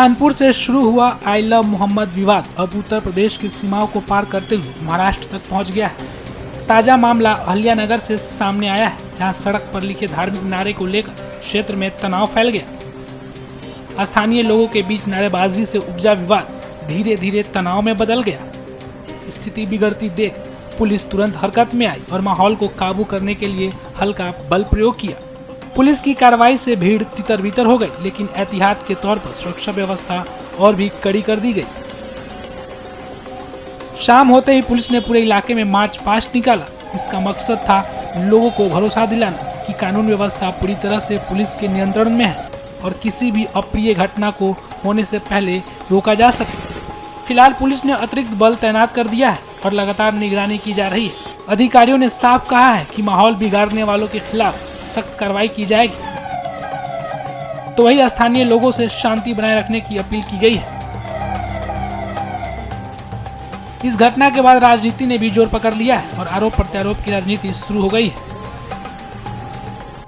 कानपुर से शुरू हुआ आई लव मोहम्मद विवाद अब उत्तर प्रदेश की सीमाओं को पार करते हुए महाराष्ट्र तक पहुंच गया है। ताजा मामला अहिल्यानगर से सामने आया है, जहां सड़क पर लिखे धार्मिक नारे को लेकर क्षेत्र में तनाव फैल गया। स्थानीय लोगों के बीच नारेबाजी से उपजा विवाद धीरे धीरे तनाव में बदल गया। स्थिति बिगड़ती देख पुलिस तुरंत हरकत में आई और माहौल को काबू करने के लिए हल्का बल प्रयोग किया। पुलिस की कार्रवाई से भीड़ तितर-बितर हो गई, लेकिन एहतियात के तौर पर सुरक्षा व्यवस्था और भी कड़ी कर दी गई। शाम होते ही पुलिस ने पूरे इलाके में मार्च पास्ट निकाला। इसका मकसद था लोगों को भरोसा दिलाना कि कानून व्यवस्था पूरी तरह से पुलिस के नियंत्रण में है और किसी भी अप्रिय घटना को होने से पहले रोका जा सके। फिलहाल पुलिस ने अतिरिक्त बल तैनात कर दिया है और लगातार निगरानी की जा रही है। अधिकारियों ने साफ कहा है कि माहौल बिगाड़ने वालों के खिलाफ सख्त कार्रवाई की जाएगी। तो वही स्थानीय लोगों से शांति बनाए रखने की अपील की गई है। इस घटना के बाद राजनीति ने भी जोर पकड़ लिया है और आरोप प्रत्यारोप की राजनीति शुरू हो गई है।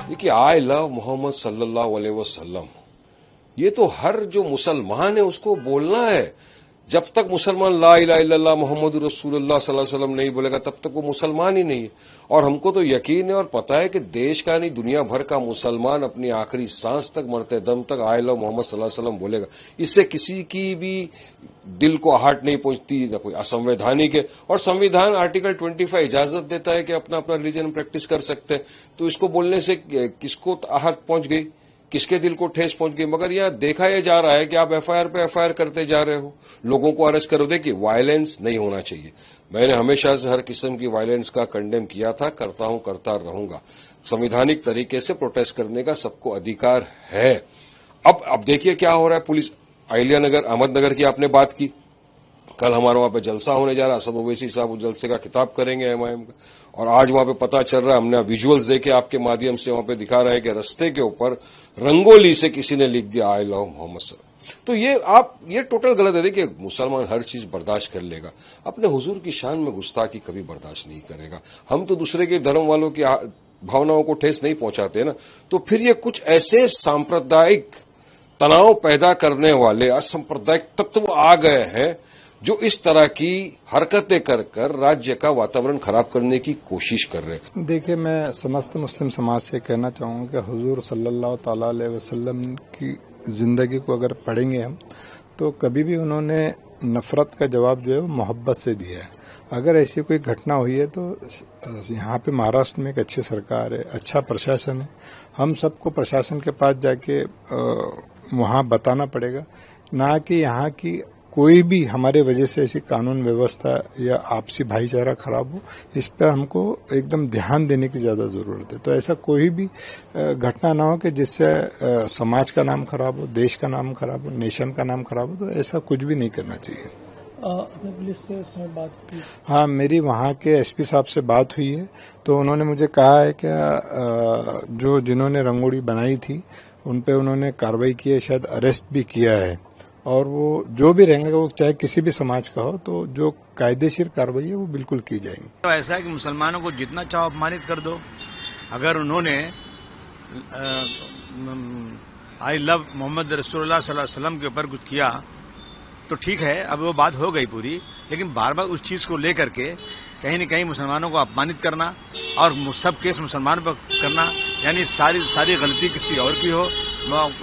देखिए, आई लव मोहम्मद सल्लल्लाहु अलैहि वसल्लम, ये तो हर जो मुसलमान है उसको बोलना है। जब तक मुसलमान ला इलाहा इल्लल्लाह मोहम्मद रसूलुल्लाह सल्लल्लाहु अलैहि वसल्लम नहीं बोलेगा तब तक वो मुसलमान ही नहीं है। और हमको तो यकीन है और पता है कि देश का नहीं दुनिया भर का मुसलमान अपनी आखिरी सांस तक मरते दम तक आई लव मोहम्मद सल्लल्लाहु अलैहि वसल्लम बोलेगा। इससे किसी की भी दिल को आहट नहीं पहुंचती, न कोई असंवैधानिक है। और संविधान आर्टिकल 25 इजाजत देता है कि अपना अपना रिलीजन प्रैक्टिस कर सकते हैं। तो इसको बोलने से किसको आहट पहुंच गई, किसके दिल को ठेस पहुंच गई। मगर यह देखा यह जा रहा है कि आप एफआईआर पे एफआईआर करते जा रहे हो, लोगों को अरेस्ट करो। देखिए, वायलेंस नहीं होना चाहिए। मैंने हमेशा से हर किस्म की वायलेंस का कंडेम किया था, करता हूं, करता रहूंगा। संवैधानिक तरीके से प्रोटेस्ट करने का सबको अधिकार है। अब देखिए क्या हो रहा है। पुलिस अहिल्यानगर अहमदनगर की आपने बात की, कल हमारे वहां पे जलसा होने जा रहा है। असद ओवैसी साहब उस जलसे का खिताब करेंगे एमआईएम का। और आज वहां पे पता चल रहा है, हमने विजुअल्स देखे आपके माध्यम से, वहां पे दिखा रहे हैं कि रास्ते के ऊपर रंगोली से किसी ने लिख दिया आई लव मोहम्मद सल्लल्लाहु अलैहि वसल्लम। तो ये टोटल गलत है। देखिए, मुसलमान हर चीज बर्दाश्त कर लेगा, अपने हुजूर की शान में गुस्ताखी कभी बर्दाश्त नहीं करेगा। हम तो दूसरे के धर्म वालों की भावनाओं को ठेस नहीं पहुंचाते ना। तो फिर ये कुछ ऐसे सांप्रदायिक तनाव पैदा करने वाले असंप्रदायिक तत्व आ गए हैं जो इस तरह की हरकतें कर कर राज्य का वातावरण खराब करने की कोशिश कर रहे हैं। देखिए, मैं समस्त मुस्लिम समाज से कहना चाहूंगा कि हुजूर सल्लल्लाहु ताला अलैहि वसल्लम की जिंदगी को अगर पढ़ेंगे हम, तो कभी भी उन्होंने नफरत का जवाब जो है वो मोहब्बत से दिया है। अगर ऐसी कोई घटना हुई है तो यहाँ पे महाराष्ट्र में एक अच्छी सरकार है, अच्छा प्रशासन है। हम सबको प्रशासन के पास जाके वहाँ बताना पड़ेगा, ना कि यहाँ की कोई भी हमारे वजह से ऐसी कानून व्यवस्था या आपसी भाईचारा खराब हो। इस पर हमको एकदम ध्यान देने की ज्यादा जरूरत है। तो ऐसा कोई भी घटना ना हो कि जिससे समाज का नाम खराब हो, देश का नाम खराब हो, नेशन का नाम खराब हो। तो ऐसा कुछ भी नहीं करना चाहिए। आपने पुलिस से बात की? हाँ, मेरी वहाँ के एसपी साहब से बात हुई है। तो उन्होंने मुझे कहा है कि जिन्होंने रंगोली बनाई थी उन पे उन्होंने कार्रवाई की है, शायद अरेस्ट भी किया है। और वो जो भी रहेंगे, वो चाहे किसी भी समाज का हो, तो जो कायदेशीर कार्रवाई है वो बिल्कुल की जाएगी। तो ऐसा है कि मुसलमानों को जितना चाहो अपमानित कर दो। अगर उन्होंने आई लव मोहम्मद रसूलुल्लाह सल्लल्लाहु अलैहि वसल्लम के ऊपर कुछ किया तो ठीक है, अब वो बात हो गई पूरी। लेकिन बार बार उस चीज को लेकर के कहीं न कहीं मुसलमानों को अपमानित करना और सब केस मुसलमानों पर करना, यानी सारी गलती किसी और की हो,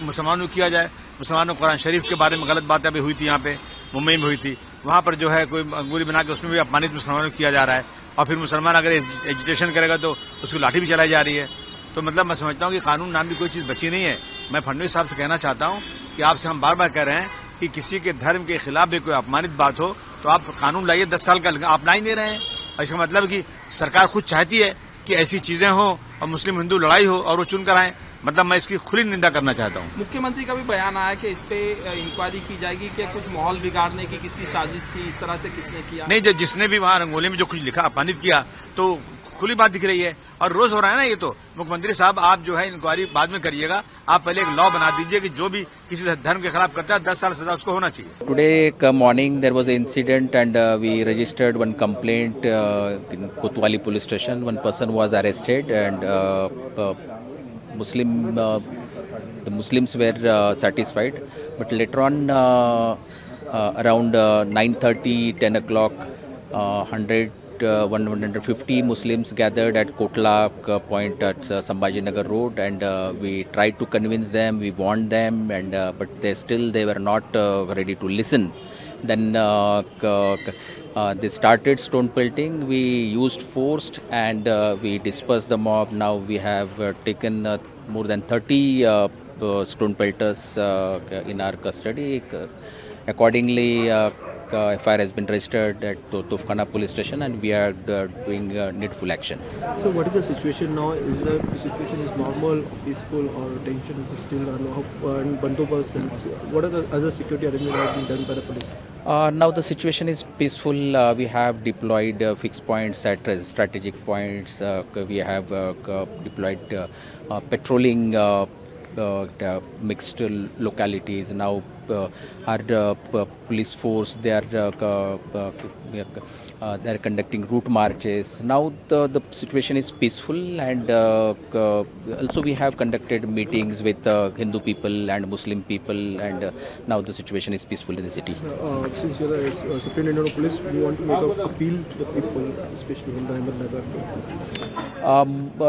मुसलमानों को किया जाए। मुसलमानों कुरान शरीफ के बारे में गलत बातें भी हुई थी, यहाँ पे मुंबई में हुई थी। वहां पर जो है कोई अंगूरी बना के उसमें भी अपमानित मुसलमानों को किया जा रहा है। और फिर मुसलमान अगर एजुटेशन करेगा तो उसको लाठी भी चलाई जा रही है। तो मतलब मैं समझता हूँ कि कानून नाम की कोई चीज बची नहीं है। मैं फडणवीस साहब से कहना चाहता हूँ कि आपसे हम बार बार कह रहे हैं कि किसी के धर्म के खिलाफ भी कोई अपमानित बात हो तो आप कानून लाइए। 10 साल का आप ला ही नहीं रहे हैं। इसका मतलब कि सरकार खुद चाहती है कि ऐसी चीजें हो और मुस्लिम हिंदू लड़ाई हो और वो चुन कर आए। मतलब मैं इसकी खुली निंदा करना चाहता हूँ। मुख्यमंत्री का भी बयान आया कि इस पे इंक्वायरी की जाएगी कि कुछ माहौल बिगाड़ने की किसकी साजिश थी, इस तरह से किसने किया। नहीं, जिसने भी वहाँ रंगोली में जो कुछ लिखा अपमानित किया तो खुली बात दिख रही है और रोज हो रहा है ना ये। तो मुख्यमंत्री साहब, आप जो है इंक्वायरी बाद में करिएगा। आप पहले एक लॉ बना दीजिए कि जो भी किसी धर्म के खिलाफ करता है 10 साल सजा उसको होना चाहिए। Today morning there was an incident and we registered one complaint in Kotwali police station. One person was arrested and the Muslims were satisfied. But later on, around 9:30, 10 o'clock, 150 Muslims gathered at Kotla point at Sambhajinagar Road, and we tried to convince them, we warned them, and but they were not ready to listen. Then they started stone pelting. We used force and we dispersed the mob. Now we have taken more than 30 stone pelters in our custody. Accordingly, FIR has been registered at Tufkhana police station, and we are doing needful action. So what is the situation now? Is the situation is normal, peaceful, or tension is still and bandobast? And what are the other security arrangements that have been done by the police? Now the situation is peaceful. We have deployed fixed points at strategic points. We have deployed patrolling mixed localities. Now our police force, they are conducting route marches. Now the situation is peaceful, and also we have conducted meetings with Hindu people and Muslim people, and now the situation is peaceful in the city. Since you are the Superintendent of Police, we want to make an appeal to the people, especially in the Ahmednagar.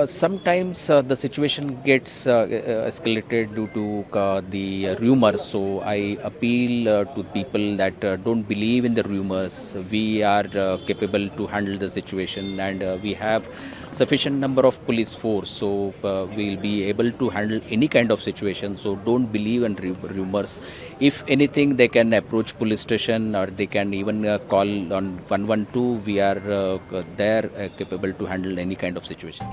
Sometimes the situation gets escalated due to the rumors. So I appeal to people that don't believe in the rumors. We are capable to handle the situation, and we have sufficient number of police force. So we will be able to handle any kind of situation. So don't believe in rumors. If anything, they can approach police station, or they can even call on 112. We are there capable to handle any kind of situation.